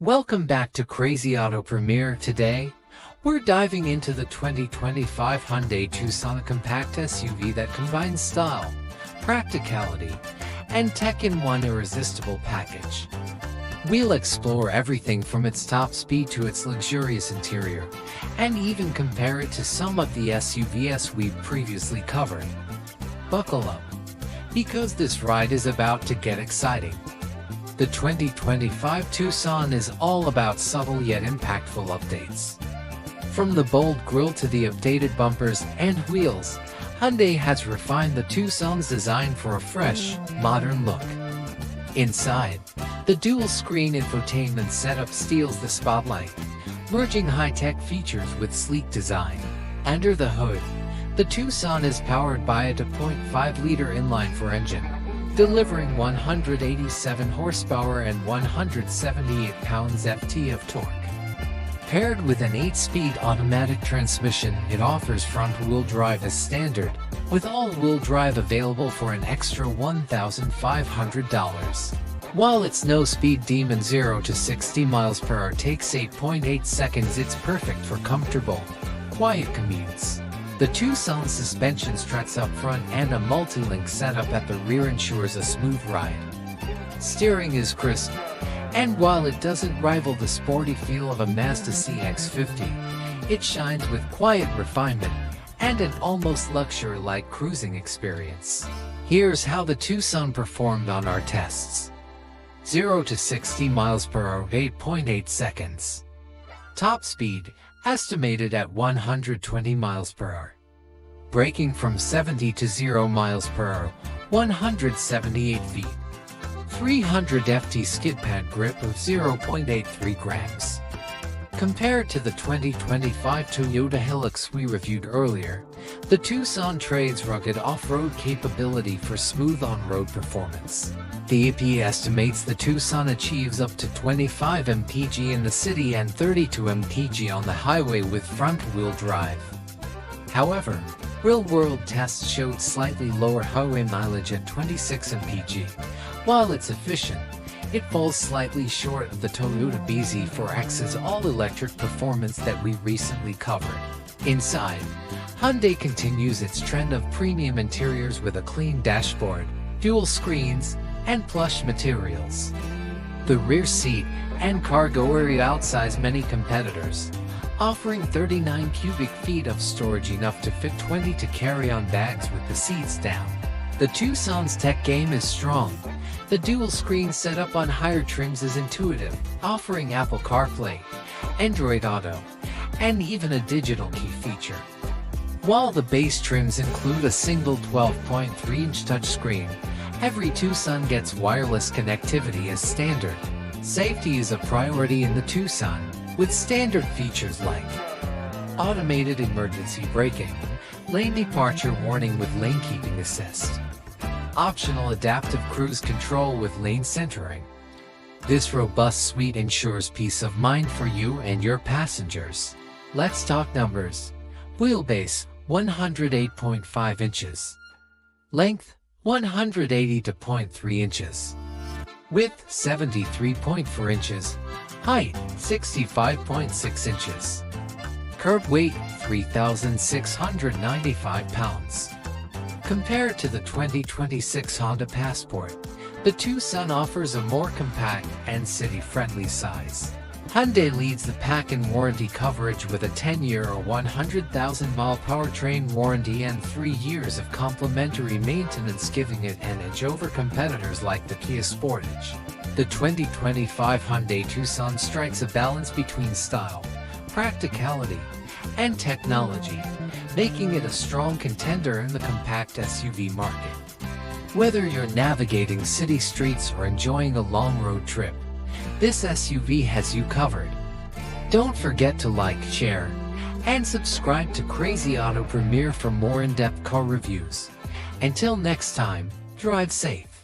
Welcome back to Crazy Auto Premiere. Today, we're diving into the 2025 Hyundai Tucson, a compact SUV that combines style, practicality, and tech in one irresistible package. We'll explore everything from its top speed to its luxurious interior, and even compare it to some of the SUVs we've previously covered. Buckle up, because this ride is about to get exciting. The 2025 Tucson is all about subtle yet impactful updates. From the bold grille to the updated bumpers and wheels, Hyundai has refined the Tucson's design for a fresh, modern look. Inside, the dual-screen infotainment setup steals the spotlight, merging high-tech features with sleek design. Under the hood, the Tucson is powered by a 2.5-liter inline-4 engine, delivering 187 horsepower and 178 pounds-ft of torque. Paired with an 8-speed automatic transmission, it offers front-wheel drive as standard, with all-wheel drive available for an extra $1,500. While its no-speed demon 0 to 60 miles per hour takes 8.8 seconds, it's perfect for comfortable, quiet commutes. The Tucson suspension struts up front and a multi-link setup at the rear ensures a smooth ride. Steering is crisp, and while it doesn't rival the sporty feel of a Mazda CX-50, it shines with quiet refinement and an almost luxury-like cruising experience. Here's how the Tucson performed on our tests. 0 to 60 miles per hour, 8.8 seconds. Top speed, estimated at 120 miles per hour. Braking from 70 to 0 miles per hour, 178 feet. 300 ft skid pad grip of 0.83 grams. Compared to the 2025 Toyota HiLux we reviewed earlier, the Tucson trades rugged off-road capability for smooth on-road performance. The EPA estimates the Tucson achieves up to 25 mpg in the city and 32 mpg on the highway with front-wheel drive. However, real-world tests showed slightly lower highway mileage at 26 mpg. While it's efficient, it falls slightly short of the Toyota bZ4X's all-electric performance that we recently covered. Inside, Hyundai continues its trend of premium interiors with a clean dashboard, dual screens, and plush materials. The rear seat and cargo area outsize many competitors, offering 39 cubic feet of storage, enough to fit 20 to carry-on bags with the seats down. The Tucson's tech game is strong. The dual-screen setup on higher trims is intuitive, offering Apple CarPlay, Android Auto, and even a digital key feature. While the base trims include a single 12.3-inch touchscreen, every Tucson gets wireless connectivity as standard. Safety is a priority in the Tucson, with standard features like automated emergency braking, lane departure warning with lane keeping assist, optional adaptive cruise control with lane centering. This robust suite ensures peace of mind for you and your passengers. Let's talk numbers. Wheelbase, 108.5 inches. Length, 180.3 inches. Width, 73.4 inches. Height, 65.6 inches. Curb weight, 3,695 pounds. Compared to the 2026 Honda Passport, the Tucson offers a more compact and city-friendly size. Hyundai leads the pack in warranty coverage with a 10-year or 100,000-mile powertrain warranty and 3 years of complimentary maintenance, giving it an edge over competitors like the Kia Sportage. The 2025 Hyundai Tucson strikes a balance between style, practicality, and technology, making it a strong contender in the compact SUV market. Whether you're navigating city streets or enjoying a long road trip, this SUV has you covered. Don't forget to like, share, and subscribe to Crazy Auto Premiere for more in-depth car reviews. Until next time, drive safe.